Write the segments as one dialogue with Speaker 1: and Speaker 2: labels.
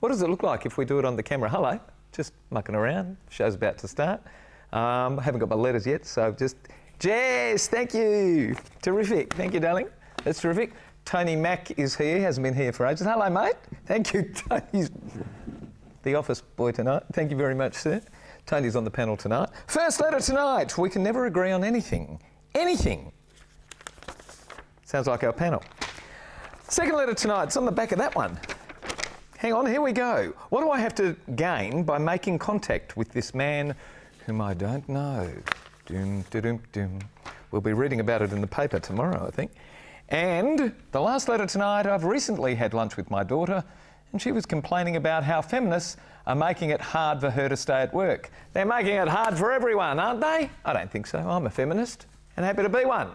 Speaker 1: What does it look like if we do it on the camera? Hello, just mucking around. Show's about to start. Haven't got my letters yet, so just... Jess, thank you. Terrific. Thank you, darling. That's terrific. Tony Mack is here, hasn't been here for ages. Hello, mate. Thank you. Tony's the office boy tonight. Thank you very much, sir. Tony's on the panel tonight. First letter tonight. We can never agree on anything. Anything. Sounds like our panel. Second letter tonight. It's on the back of that one. Hang on, here we go. What do I have to gain by making contact with this man whom I don't know? Doom, doom, doom. We'll be reading about it in the paper tomorrow, I think. And the last letter tonight, I've recently had lunch with my daughter and she was complaining about how feminists are making it hard for her to stay at work. They're making it hard for everyone, aren't they? I don't think so. I'm a feminist and happy to be one.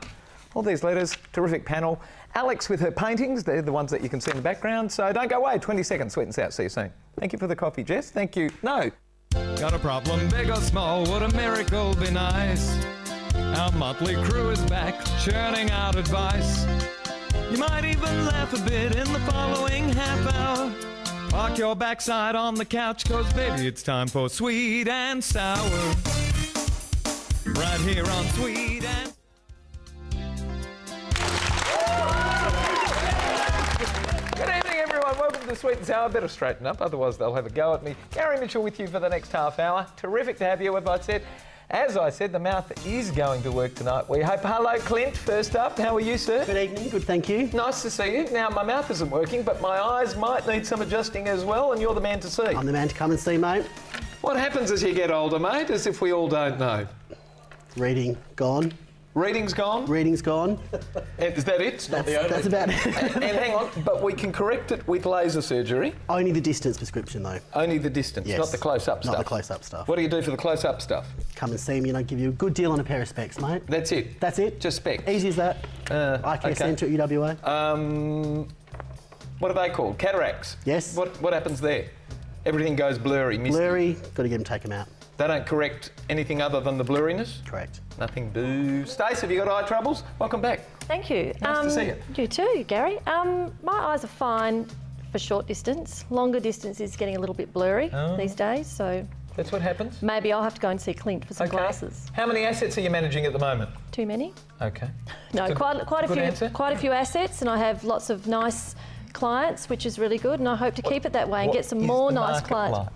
Speaker 1: All these letters, terrific panel. Alex with her paintings, they're the ones that you can see in the background, so don't go away. 20 seconds, sweet and sour. See you soon. Thank you for the coffee, Jess. Thank you. No.
Speaker 2: Got a problem, big or small, would a miracle be nice? Our motley crew is back, churning out advice. You might even laugh a bit in the following half hour. Park your backside on the couch, cause baby it's time for Sweet and Sour. Right here on Sweet and...
Speaker 1: Good evening, everyone. Welcome to Sweet and Sour. Better straighten up, otherwise they'll have a go at me. Gary Mitchell with you for the next half hour. Terrific to have you, as I said, the mouth is going to work tonight, we hope. Hello, Clint, first up. How are you, sir?
Speaker 3: Good evening. Good, thank you.
Speaker 1: Nice to see you. Now, my mouth isn't working, but my eyes might need some adjusting as well, and you're the man to see.
Speaker 3: I'm the man to come and see, mate.
Speaker 1: What happens as you get older, mate, as if we all don't know?
Speaker 3: Reading, gone.
Speaker 1: Reading's gone?
Speaker 3: Reading's gone.
Speaker 1: Is that it?
Speaker 3: That's about it.
Speaker 1: And hang on, but we can correct it with laser surgery.
Speaker 3: Only the distance prescription, though.
Speaker 1: Only the distance,
Speaker 3: yes.
Speaker 1: Not the close-up stuff.
Speaker 3: Not the close-up stuff.
Speaker 1: What do you do for the close-up stuff?
Speaker 3: Come and see me and I'll give you a good deal on a pair of specs, mate.
Speaker 1: That's it?
Speaker 3: That's it.
Speaker 1: Just specs?
Speaker 3: Easy as that. Eye care centre at UWA.
Speaker 1: What are they called? Cataracts?
Speaker 3: Yes.
Speaker 1: What happens there? Everything goes blurry, misty.
Speaker 3: Blurry, got to get them taken out.
Speaker 1: They don't correct anything other than the blurriness?
Speaker 3: Correct.
Speaker 1: Nothing boo. Stacey, have you got eye troubles? Welcome back.
Speaker 4: Thank you.
Speaker 1: Nice to see you.
Speaker 4: You too, Gary. My eyes are fine for short distance. Longer distance is getting a little bit blurry these days, so...
Speaker 1: That's what happens?
Speaker 4: Maybe I'll have to go and see Clint for some glasses.
Speaker 1: How many assets are you managing at the moment?
Speaker 4: Too many.
Speaker 1: Okay.
Speaker 4: No, quite a few assets, and I have lots of nice clients, which is really good, and I hope to keep it that way and get some more nice clients.
Speaker 1: Like?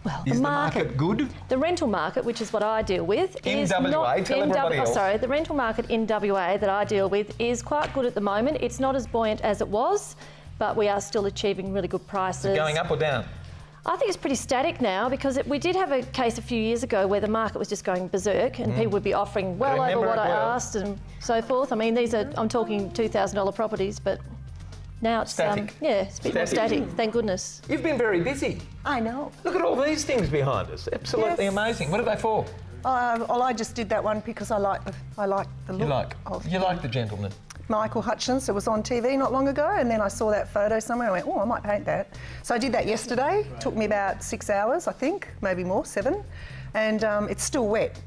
Speaker 4: Well,
Speaker 1: is the market good?
Speaker 4: The rental market, which is what I deal with, is
Speaker 1: WA,
Speaker 4: not
Speaker 1: tell everybody else.
Speaker 4: the rental market in WA that I deal with is quite good at the moment. It's not as buoyant as it was, but we are still achieving really good prices.
Speaker 1: Is it going up or down?
Speaker 4: I think it's pretty static now because we did have a case a few years ago where the market was just going berserk and people would be offering well over what I asked and so forth. I mean, I'm talking $2,000 properties, but now it's
Speaker 1: static.
Speaker 4: It's a bit more static, thank goodness.
Speaker 1: You've been very busy.
Speaker 5: I know.
Speaker 1: Look at all these things behind us. Absolutely amazing. What are they for?
Speaker 5: Well, I just did that one because I like the look.
Speaker 1: You like the gentleman?
Speaker 5: Michael Hutchins. It was on TV not long ago, and then I saw that photo somewhere. I went, oh, I might paint that. So I did that yesterday. Right. Took me about 6 hours, I think, maybe more, 7. And it's still wet.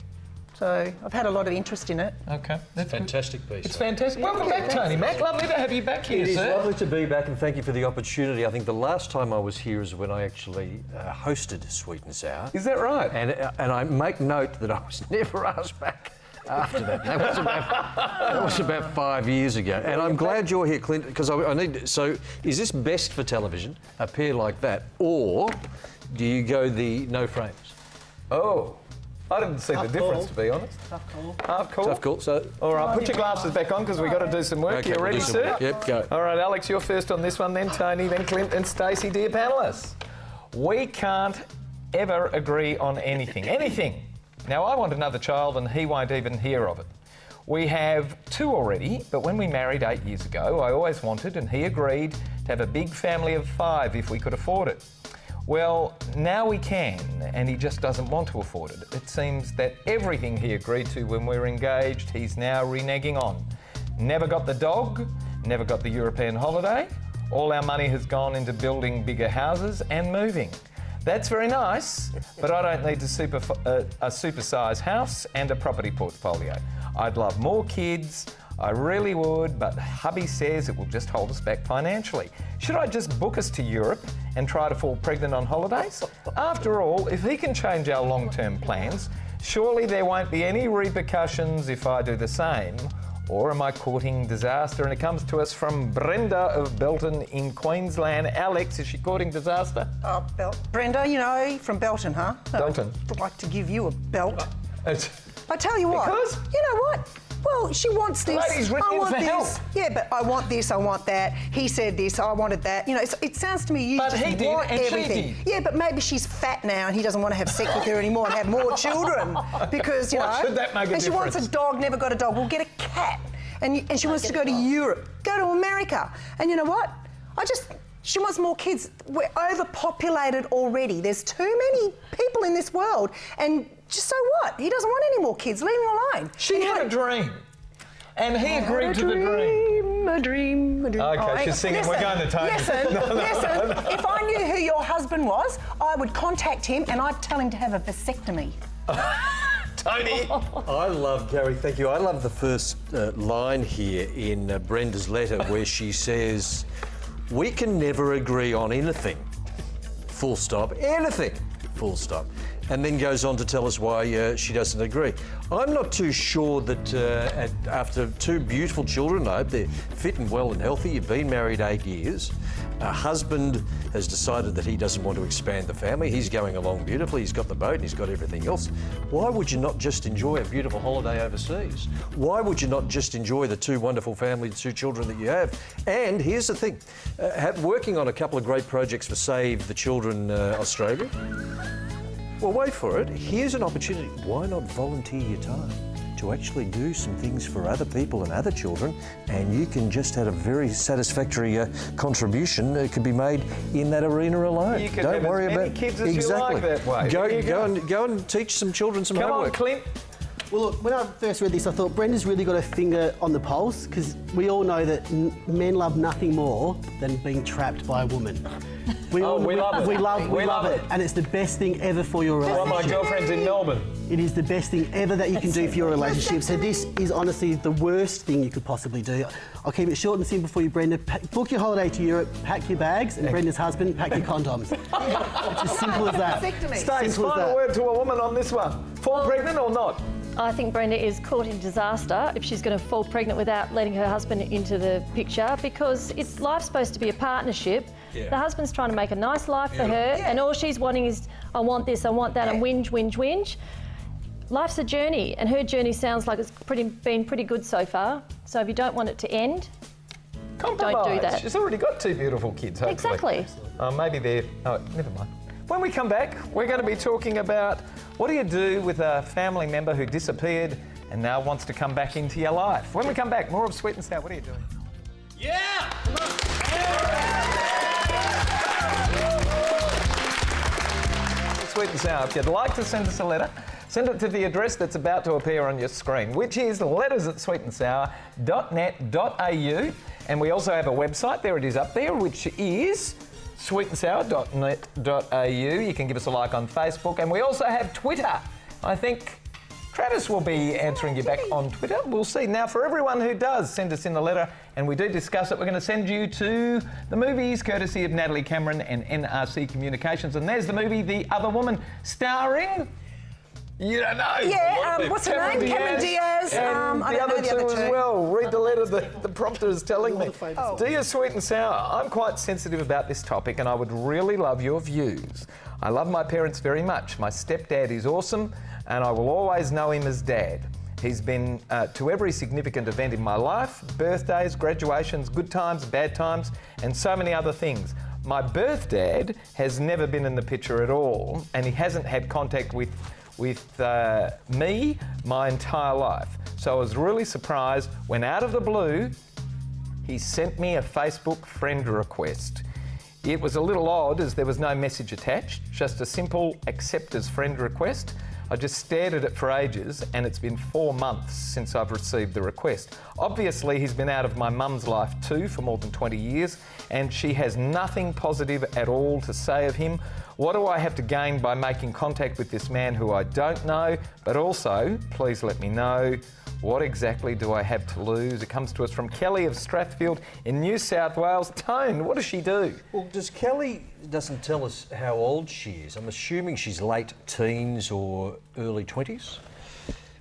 Speaker 5: So I've had a lot of interest in it.
Speaker 1: Okay.
Speaker 6: That's a fantastic piece.
Speaker 1: It's fantastic. Welcome back, Tony Mack. Lovely to have you back here,
Speaker 6: sir.
Speaker 1: It is
Speaker 6: lovely to be back, and thank you for the opportunity. I think the last time I was here is when I actually hosted Sweet and Sour.
Speaker 1: Is that right?
Speaker 6: And I make note that I was never asked back after that. That was about 5 years ago. And I'm glad you're here, Clint, because I need... So is this best for television, a pair like that, or do you go the no frames?
Speaker 1: Oh, I didn't see the difference, to be honest.
Speaker 5: Tough call.
Speaker 1: Tough call.
Speaker 6: Tough call. So,
Speaker 1: all right, put your glasses back on because we've got to do some work.
Speaker 6: Okay,
Speaker 1: You ready, sir?
Speaker 6: work. Yep, go.
Speaker 1: All right, Alex, you're first on this one, then Tony, then Clint, and Stacey, dear panellists. We can't ever agree on anything. Anything. Now, I want another child and he won't even hear of it. We have 2 already, but when we married 8 years ago, I always wanted, and he agreed, to have a big family of 5 if we could afford it. Well, now we can, and he just doesn't want to afford it. It seems that everything he agreed to when we were engaged, he's now reneging on. Never got the dog, never got the European holiday. All our money has gone into building bigger houses and moving. That's very nice, but I don't need a super-sized house and a property portfolio. I'd love more kids. I really would, but hubby says it will just hold us back financially. Should I just book us to Europe and try to fall pregnant on holidays? After all, if he can change our long-term plans, surely there won't be any repercussions if I do the same. Or am I courting disaster? And it comes to us from Brenda of Belton in Queensland. Alex, is she courting disaster?
Speaker 5: Oh, Brenda, you know, from Belton, huh?
Speaker 1: Belton.
Speaker 5: I'd like to give you a belt. I tell you what.
Speaker 1: Because?
Speaker 5: You know what? Well, she wants this.
Speaker 1: Lady's written
Speaker 5: I
Speaker 1: in
Speaker 5: want
Speaker 1: for
Speaker 5: this.
Speaker 1: help.
Speaker 5: Yeah, but I want this, I want that. He said this, I wanted that. You know, it sounds to me you
Speaker 1: But
Speaker 5: just
Speaker 1: he did,
Speaker 5: want
Speaker 1: and she
Speaker 5: everything.
Speaker 1: did.
Speaker 5: Yeah, but maybe she's fat now and he doesn't want to have sex with her anymore and have more children because, you
Speaker 1: Why
Speaker 5: know.
Speaker 1: should that make a
Speaker 5: and she wants a
Speaker 1: difference?
Speaker 5: dog, never got a dog. We'll get a cat. And she wants to go to Europe, go to America. And you know what? She wants more kids. We're overpopulated already. There's too many people in this world. And just so what? He doesn't want any more kids. Leave him alone.
Speaker 1: She had a dream. And he agreed to the dream.
Speaker 5: A dream.
Speaker 1: Okay, she's singing. We're going to Tony.
Speaker 5: Listen, if I knew who your husband was, I would contact him and I'd tell him to have a vasectomy.
Speaker 1: Tony.
Speaker 6: I love, Gary, thank you. I love the first line here in Brenda's letter where she says, we can never agree on anything, full stop, anything, full stop. And then goes on to tell us why she doesn't agree. I'm not too sure that after two beautiful children, I hope they're fit and well and healthy, you've been married 8 years, husband has decided that he doesn't want to expand the family, he's going along beautifully, he's got the boat and he's got everything else. Why would you not just enjoy a beautiful holiday overseas? Why would you not just enjoy the two wonderful families, two children that you have? And here's the thing, working on a couple of great projects for Save the Children Australia, well, wait for it. Here's an opportunity. Why not volunteer your time to actually do some things for other people and other children, and you can just have a very satisfactory contribution that could be made in that arena alone.
Speaker 1: You could
Speaker 6: Don't
Speaker 1: have
Speaker 6: worry
Speaker 1: as many
Speaker 6: about
Speaker 1: kids as
Speaker 6: exactly.
Speaker 1: you like that way.
Speaker 6: Go and teach some children some
Speaker 1: Come
Speaker 6: homework.
Speaker 1: on, Clint.
Speaker 3: Well, look, when I first read this, I thought Brenda's really got a finger on the pulse because we all know that men love nothing more than being trapped by a woman. We love it. We love it. And it's the best thing ever for your relationship.
Speaker 1: Well, my girlfriend's in Melbourne.
Speaker 3: It is the best thing ever that you can do for your relationship. So this is honestly the worst thing you could possibly do. I'll keep it short and simple for you, Brenda. Book your holiday to Europe, pack your bags, and Brenda's husband, pack your condoms. It's as simple as that.
Speaker 1: Stacey, final word to a woman on this one. Fall pregnant or not?
Speaker 4: I think Brenda is caught in disaster if she's going to fall pregnant without letting her husband into the picture because life's supposed to be a partnership. Yeah. The husband's trying to make a nice life for her and all she's wanting is, I want this, I want that, and whinge. Life's a journey and her journey sounds like it's been pretty good so far. So if you don't want it to end,
Speaker 1: compromise.
Speaker 4: Don't do that.
Speaker 1: She's already got two beautiful kids, hopefully.
Speaker 4: Exactly.
Speaker 1: Maybe they're... Oh, never mind. When we come back, we're going to be talking about what do you do with a family member who disappeared and now wants to come back into your life. When we come back, more of Sweet and Sour. What are you doing?
Speaker 2: Yeah!
Speaker 1: Sweet and Sour. If you'd like to send us a letter, send it to the address that's about to appear on your screen, which is letters@sweetandsour.net.au. And we also have a website, there it is up there, which is sweetandsour.net.au. You can give us a like on Facebook, and we also have Twitter. I think Travis will be answering you back on Twitter. We'll see. Now, for everyone who does send us in a letter, and we do discuss it, we're going to send you to the movies, courtesy of Natalie Cameron and NRC Communications. And there's the movie The Other Woman, starring... You don't know.
Speaker 5: Yeah, what's her name? Cameron Diaz.
Speaker 1: And
Speaker 5: I
Speaker 1: the
Speaker 5: don't know
Speaker 1: other
Speaker 5: the
Speaker 1: two
Speaker 5: other
Speaker 1: as
Speaker 5: two.
Speaker 1: well. Read the letter the prompter is telling me.
Speaker 3: Oh.
Speaker 1: Dear Sweet and Sour, I'm quite sensitive about this topic and I would really love your views. I love my parents very much. My stepdad is awesome and I will always know him as Dad. He's been to every significant event in my life, birthdays, graduations, good times, bad times, and so many other things. My birth dad has never been in the picture at all and he hasn't had contact with me my entire life. So I was really surprised when out of the blue, he sent me a Facebook friend request. It was a little odd as there was no message attached, just a simple accept as friend request. I just stared at it for ages and it's been 4 months since I've received the request. Obviously he's been out of my mum's life too for more than 20 years and she has nothing positive at all to say of him. What do I have to gain by making contact with this man who I don't know? But also, please let me know, What exactly do I have to lose? It comes to us from Kelly of Strathfield in New South Wales. Tone, what does she do?
Speaker 6: Well, Kelly doesn't tell us how old she is. I'm assuming she's late teens or early 20s.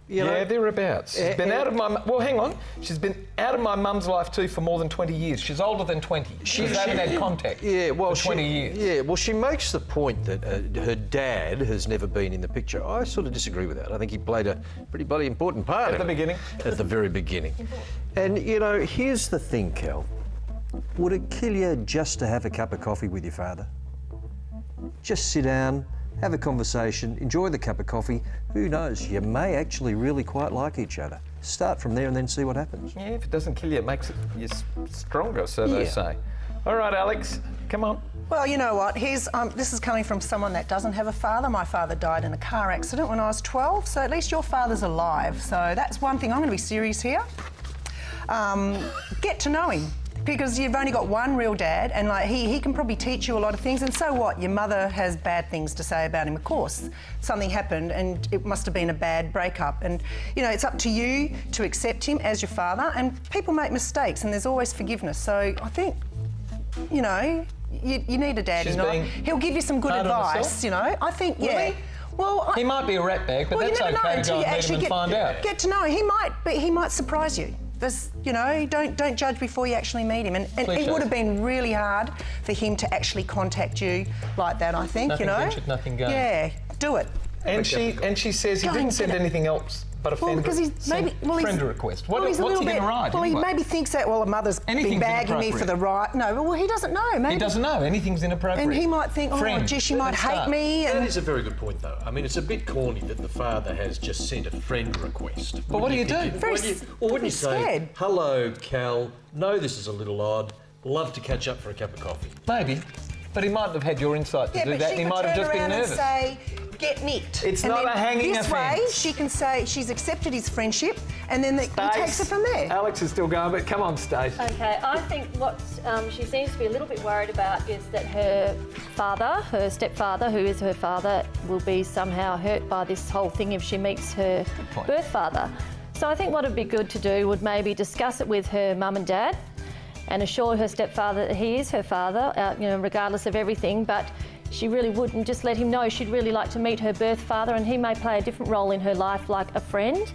Speaker 1: Yeah, thereabouts. She's been out of my... Well, hang on. She's been out of my mum's life too for more than 20 years. She's older than 20. She hasn't had contact for 20 years.
Speaker 6: Yeah, well, she makes the point that her dad has never been in the picture. I sort of disagree with that. I think he played a pretty bloody important part
Speaker 1: At the beginning?
Speaker 6: At the very beginning. And, you know, here's the thing, Kel. Would it kill you just to have a cup of coffee with your father? Just sit down, have a conversation, enjoy the cup of coffee. Who knows, you may actually really quite like each other. Start from there and then see what happens.
Speaker 1: Yeah, if it doesn't kill you, it makes you stronger, so they say. All right, Alex, come on.
Speaker 5: Well, you know what? This is coming from someone that doesn't have a father. My father died in a car accident when I was 12, so at least your father's alive. So that's one thing. I'm going to be serious here. Get to know him. Because you've only got one real dad, and like he can probably teach you a lot of things. And so what? Your mother has bad things to say about him. Of course, something happened, and it must have been a bad breakup. And you know, it's up to you to accept him as your father. And people make mistakes, and there's always forgiveness. So I think, you know, you need a dad. He'll give you some good advice. You know, I think
Speaker 1: Really?
Speaker 5: Well,
Speaker 1: he might be a ratbag, but that's okay to go and meet him and find out.
Speaker 5: Get to know him. He might surprise you. You know, don't judge before you actually meet him. And it would have been really hard for him to actually contact you like that, I think,
Speaker 1: nothing
Speaker 5: you know.
Speaker 1: Ventured, nothing gained.
Speaker 5: Yeah, do it.
Speaker 1: And she says he didn't send anything else but a friend request. What's he going to write?
Speaker 5: Well, he maybe thinks that, a mother's been bagging me for the right... No, well, he doesn't know. Maybe.
Speaker 1: He doesn't know. Anything's inappropriate.
Speaker 5: And he might think, gee, she might hate me.
Speaker 6: That is a very good point, though. I mean, it's a bit corny that the father has just sent a friend request.
Speaker 1: But what do you do?
Speaker 6: Wouldn't you say, hello, Cal, know this is a little odd, love to catch up for a cup of coffee?
Speaker 1: Maybe. But he mightn't have had your insight to do that. He might have just been nervous.
Speaker 5: And say, get nicked.
Speaker 1: It's not a hanging offence.
Speaker 5: This way, she can say she's accepted his friendship, and then he takes it from there.
Speaker 1: Alex is still going, but come on, Stacey.
Speaker 4: Okay, I think what she seems to be a little bit worried about is that her father, her stepfather, who is her father, will be somehow hurt by this whole thing if she meets her birth father. So I think what would be good to do would maybe discuss it with her mum and dad, and assure her stepfather that he is her father, you know, regardless of everything, but she really wouldn't just let him know she'd really like to meet her birth father, and he may play a different role in her life like a friend,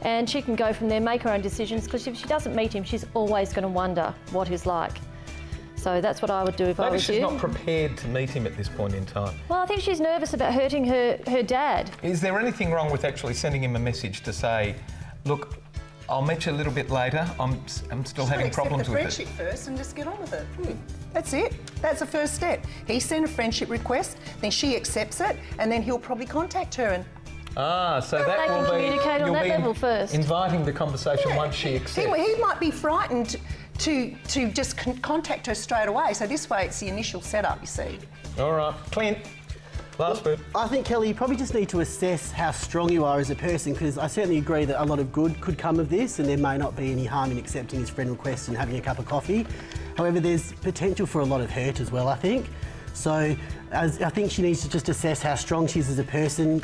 Speaker 4: and she can go from there, make her own decisions, because if she doesn't meet him, she's always going to wonder what he's like. So that's what I would do if I was you.
Speaker 1: Maybe she's not prepared to meet him at this point in time.
Speaker 4: Well, I think she's nervous about hurting her dad.
Speaker 1: Is there anything wrong with actually sending him a message to say, look, I'll meet you a little bit later. I'm still having problems with it.
Speaker 5: Accept the friendship first and just get on with it. That's it. That's the first step. He sent a friendship request, then she accepts it, and then he'll probably contact her and...
Speaker 1: so that will be...
Speaker 4: communicate on that level first.
Speaker 1: Inviting the conversation once she accepts.
Speaker 5: He might be frightened to just contact her straight away. So this way it's the initial setup, you see.
Speaker 1: All right. Clint. Last word.
Speaker 3: I think, Kelly, you probably just need to assess how strong you are as a person, because I certainly agree that a lot of good could come of this, and there may not be any harm in accepting his friend request and having a cup of coffee. However, there's potential for a lot of hurt as well, I think. So I think she needs to just assess how strong she is as a person.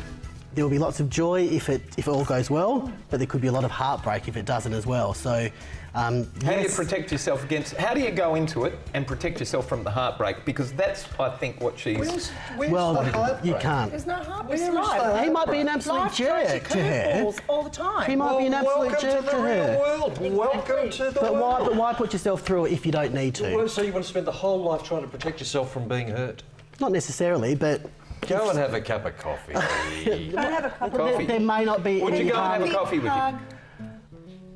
Speaker 3: There will be lots of joy if it all goes well, but there could be a lot of heartbreak if it doesn't as well. So,
Speaker 1: how do you protect yourself against? How do you go into it and protect yourself from the heartbreak? Because that's, I think, what she's.
Speaker 3: You can't.
Speaker 5: There's no heartbreak.
Speaker 3: He might be an absolute jerk to her.
Speaker 5: All the time.
Speaker 3: He might be an absolute jerk to her.
Speaker 6: Welcome to the world.
Speaker 3: But why put yourself through it if you don't need to?
Speaker 6: So you want to spend the whole life trying to protect yourself from being hurt?
Speaker 3: Not necessarily, but.
Speaker 6: Go and have a cup of coffee.
Speaker 5: Don't have a cup of coffee.
Speaker 3: There may not be.
Speaker 1: Would you go and have a coffee with you?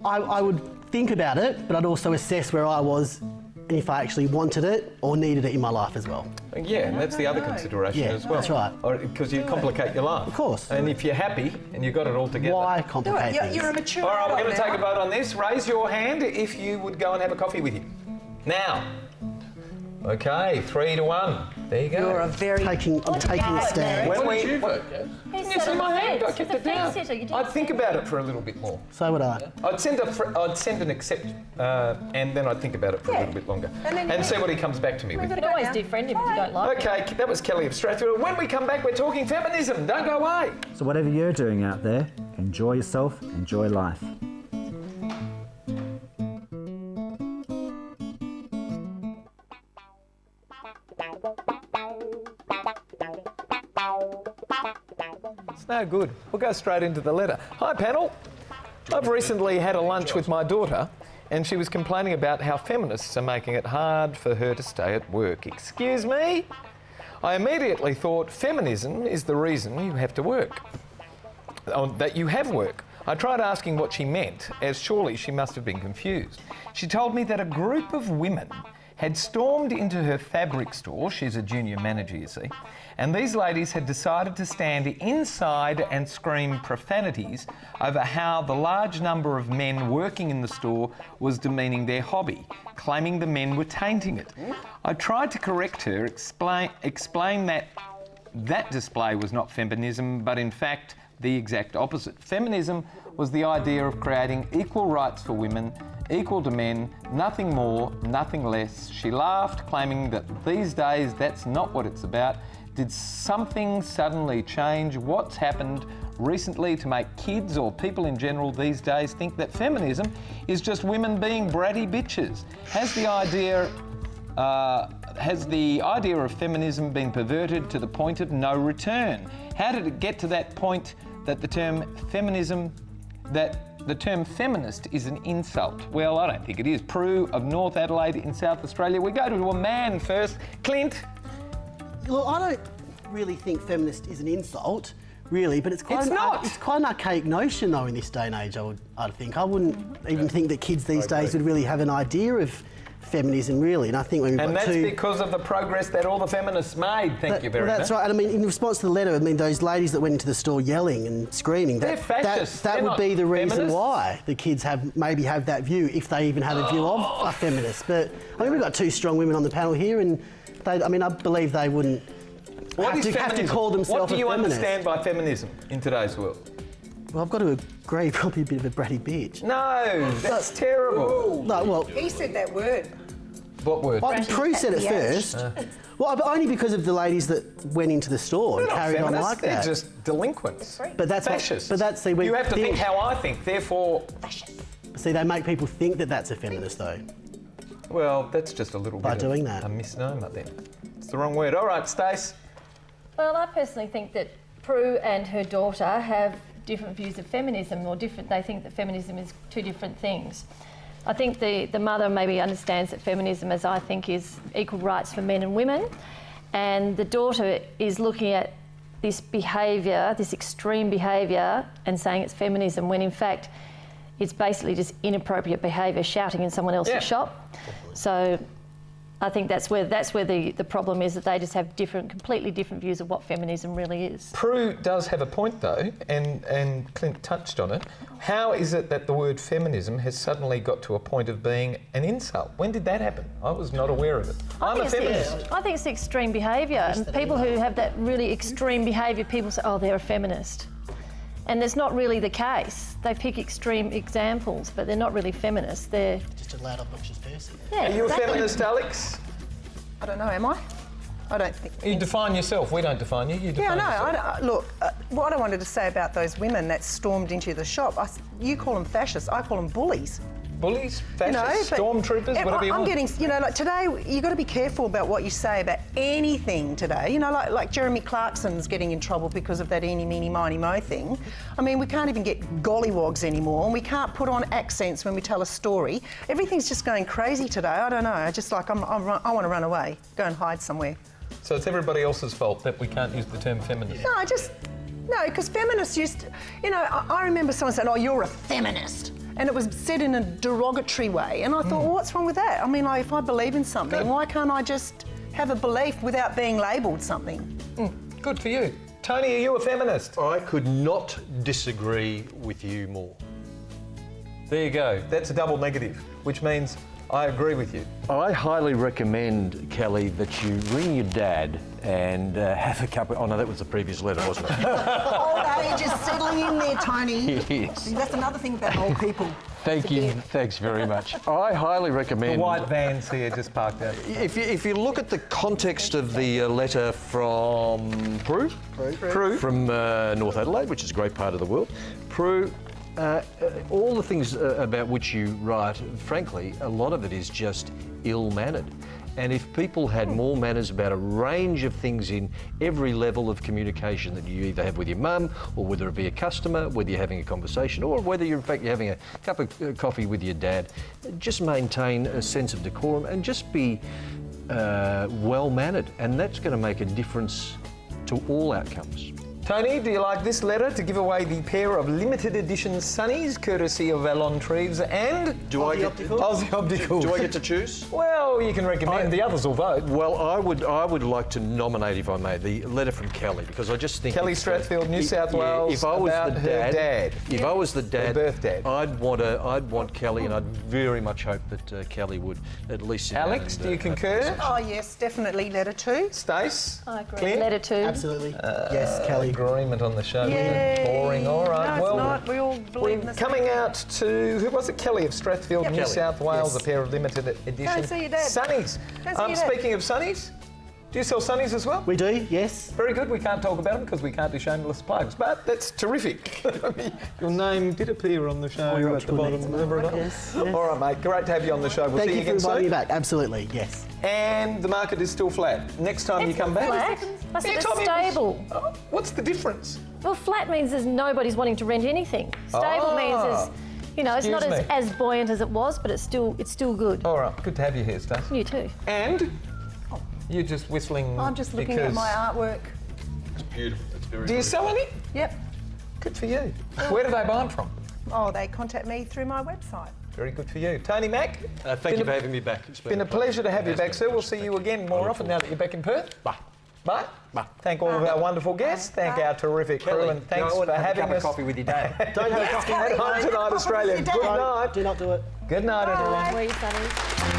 Speaker 3: I would think about it, but I'd also assess where I was and if I actually wanted it or needed it in my life as well.
Speaker 1: Yeah, and that's the other consideration as well.
Speaker 3: That's right.
Speaker 1: Because you complicate your life.
Speaker 3: Of course.
Speaker 1: And if you're happy and you've got it all together.
Speaker 3: Why complicate things?
Speaker 5: You're a mature.
Speaker 1: All right, we're going to take a vote on this. Raise your hand if you would go and have a coffee with you. Now. Okay, 3-1. There you go.
Speaker 3: I'm taking a stand.
Speaker 1: When you vote, yes, in my hand. I kept it down. I'd think about it for a little bit more.
Speaker 3: So would I.
Speaker 1: I'd send an accept, and then I'd think about it for a little bit longer, and see what he comes back to me with.
Speaker 4: You can always defriend him if you don't like him.
Speaker 1: Okay, that was Kelly of Strathfield. When we come back, we're talking feminism. Don't go away.
Speaker 7: So whatever you're doing out there, enjoy yourself, enjoy life.
Speaker 1: It's no good. We'll go straight into the letter. Hi, panel. I've recently had a lunch with my daughter and she was complaining about how feminists are making it hard for her to stay at work. Excuse me? I immediately thought feminism is the reason you have to work, that you have work. I tried asking what she meant, as surely she must have been confused. She told me that a group of women had stormed into her fabric store, she's a junior manager, you see, and these ladies had decided to stand inside and scream profanities over how the large number of men working in the store was demeaning their hobby, claiming the men were tainting it. I tried to correct her, explain that that display was not feminism, but in fact the exact opposite. Feminism was the idea of creating equal rights for women, equal to men, nothing more, nothing less. She laughed, claiming that these days that's not what it's about. Did something suddenly change? What's happened recently to make kids or people in general these days think that feminism is just women being bratty bitches? Has the idea of feminism been perverted to the point of no return? How did it get to that point that the term feminist is an insult? Well, I don't think it is. Prue of North Adelaide in South Australia. We go to a man first. Clint.
Speaker 3: Look, I don't really think feminist is an insult, really, but it's quite an archaic notion, though, in this day and age, I'd think. I wouldn't even think that kids these days would really have an idea of feminism, really. And I think when
Speaker 1: that's because of the progress that all the feminists made. Thank you very much.
Speaker 3: That's right. And I mean, in response to the letter, I mean, those ladies that went into the store yelling and screaming,
Speaker 1: they're fascists.
Speaker 3: That would be the reason
Speaker 1: feminists.
Speaker 3: why the kids have that view, if they even have a view of a feminist. But I mean, we've got two strong women on the panel here, and I believe they wouldn't have to call themselves a feminist.
Speaker 1: What do you understand by feminism in today's world?
Speaker 3: Well, I've got to agree, probably a bit of a bratty bitch.
Speaker 1: No, that's terrible.
Speaker 3: No, well,
Speaker 5: He said that word.
Speaker 1: What word?
Speaker 3: Prue said it first. Well, but only because of the ladies that went into the store and carried on like that.
Speaker 1: They're just delinquents.
Speaker 3: But that's
Speaker 1: fascists.
Speaker 3: You have
Speaker 1: to think how I think, therefore...
Speaker 3: See, they make people think that that's a feminist, though.
Speaker 1: Well, that's just a little bit
Speaker 3: doing that.
Speaker 1: A misnomer then. It's the wrong word. All right, Stace.
Speaker 4: Well, I personally think that Prue and her daughter have different views of feminism, or they think that feminism is two different things. I think the mother maybe understands that feminism, as I think, is equal rights for men and women, and the daughter is looking at this behaviour, this extreme behaviour, and saying it's feminism, when in fact it's basically just inappropriate behaviour, shouting in someone else's shop. So I think that's where the problem is, that they just have completely different views of what feminism really is.
Speaker 1: Prue does have a point though, and Clint touched on it. How is it that the word feminism has suddenly got to a point of being an insult? When did that happen? I was not aware of it. I'm a feminist.
Speaker 4: I think it's extreme behaviour, and people who have that really extreme behaviour, people say, oh, they're a feminist. And it's not really the case. They pick extreme examples, but they're not really feminists. They're
Speaker 3: just a loud, obnoxious person.
Speaker 4: Yeah,
Speaker 1: Are you a feminist, Alex?
Speaker 5: I don't know, am I? I don't think...
Speaker 1: You define yourself. We don't define you. You define yourself.
Speaker 5: Look, what I wanted to say about those women that stormed into the shop, you call them fascists, I call them bullies.
Speaker 1: Bullies, fascists, stormtroopers, whatever you want.
Speaker 5: I'm getting, like today, you've got to be careful about what you say about anything today. Like Jeremy Clarkson's getting in trouble because of that eeny, meeny, miny, mo thing. I mean, we can't even get gollywogs anymore, and we can't put on accents when we tell a story. Everything's just going crazy today. I don't know. I want to run away, go and hide somewhere.
Speaker 1: So it's everybody else's fault that we can't use the term feminist?
Speaker 5: No, because feminists used to, I remember someone saying, oh, you're a feminist. And it was said in a derogatory way. And I thought, well, what's wrong with that? I mean, if I believe in something, why can't I just have a belief without being labelled something?
Speaker 1: Good for you. Tony, are you a feminist?
Speaker 6: I could not disagree with you more.
Speaker 1: There you go. That's a double negative, which means I agree with you.
Speaker 6: I highly recommend, Kelly, that you ring your dad and have a cup of... Oh, no, that was the previous letter, wasn't it?
Speaker 5: Old age is settling in there, Tony.
Speaker 6: Yes.
Speaker 5: That's another thing about old people.
Speaker 6: Thank you. Thanks very much. I highly recommend...
Speaker 1: The white van's here just parked out.
Speaker 6: If you look at the context of the letter from Prue from North Adelaide, which is a great part of the world, Prue... all the things about which you write, frankly, a lot of it is just ill-mannered. And if people had more manners about a range of things in every level of communication that you either have with your mum, or whether it be a customer, whether you're having a conversation, or whether you're having a cup of coffee with your dad, just maintain a sense of decorum and just be well-mannered. And that's going to make a difference to all outcomes.
Speaker 1: Tony, do you like this letter to give away the pair of limited edition sunnies, courtesy of Valon Treves and Aussie Optical?
Speaker 6: Do I get to choose?
Speaker 1: Well, you can recommend. The others will vote.
Speaker 6: Well, I would like to nominate, if I may, the letter from Kelly, because I just think
Speaker 1: Kelly Stratfield, New South Wales.
Speaker 6: If I was
Speaker 1: about her dad.
Speaker 6: If I was the dad,
Speaker 1: her birth dad.
Speaker 6: I'd want Kelly, and I'd very much hope that Kelly would at least sit
Speaker 1: Alex,
Speaker 6: down
Speaker 1: do you concur?
Speaker 5: Oh yes, definitely letter 2.
Speaker 1: Stace?
Speaker 4: I agree.
Speaker 1: Clint?
Speaker 4: Letter 2.
Speaker 3: Absolutely. Yes, Kelly.
Speaker 1: Agreement on the show.
Speaker 5: Yay.
Speaker 1: Boring. All right.
Speaker 5: No,
Speaker 1: well,
Speaker 5: it's not. We all believe in the same
Speaker 1: coming
Speaker 5: thing.
Speaker 1: out to, who was it? Kelly of Strathfield, New
Speaker 6: Kelly.
Speaker 1: South Wales,
Speaker 6: Yes.
Speaker 1: a pair of limited edition.
Speaker 5: Go see your dad.
Speaker 1: Sunnies.
Speaker 5: Go see your dad.
Speaker 1: Speaking of sunnies, do you sell sunnies as well?
Speaker 3: We do, yes.
Speaker 1: Very good. We can't talk about them because we can't do shameless plugs, but that's terrific. Your name did appear on the show
Speaker 3: your
Speaker 1: at the
Speaker 3: optical
Speaker 1: bottom.
Speaker 3: needs,
Speaker 1: Remember it?
Speaker 3: yes, yes.
Speaker 1: All right, mate. Great to have you on the show. We'll
Speaker 3: Thank
Speaker 1: see
Speaker 3: you
Speaker 1: you
Speaker 3: for
Speaker 1: again
Speaker 3: inviting me
Speaker 1: soon.
Speaker 3: back. Absolutely, yes.
Speaker 1: And the market is still flat. Next time you come back.
Speaker 4: Flat? I said
Speaker 1: You
Speaker 4: it's
Speaker 1: told me it was-
Speaker 4: stable.
Speaker 1: Oh, what's the difference?
Speaker 4: Well, flat means there's nobody's wanting to rent anything. Stable means there's, you know, it's not
Speaker 1: Excuse me.
Speaker 4: as buoyant as it was, but it's still good.
Speaker 1: All right. Good to have you here, Stace.
Speaker 4: You too.
Speaker 1: And you're just whistling.
Speaker 5: I'm just looking
Speaker 1: because...
Speaker 5: at my artwork.
Speaker 6: It's beautiful. It's very.
Speaker 1: Do you sell any?
Speaker 5: Yep.
Speaker 1: Good for you. Where do they buy them from?
Speaker 5: Oh, they contact me through my website.
Speaker 1: Very good for you. Tony Mack,
Speaker 6: Thank you for having me back. It's
Speaker 1: been a pleasure to have you back, sir. We'll see you again more often now that you're back in Perth.
Speaker 6: Bye.
Speaker 1: Bye.
Speaker 6: Bye.
Speaker 1: Thank all of our wonderful guests. Thank our terrific crew, and thanks for having us.
Speaker 6: coffee with your dad.
Speaker 3: Don't have a coffee.
Speaker 1: At home tonight, Australia. Good night.
Speaker 3: Do not do it.
Speaker 1: Good night, everyone.
Speaker 4: Where are you, Sunny?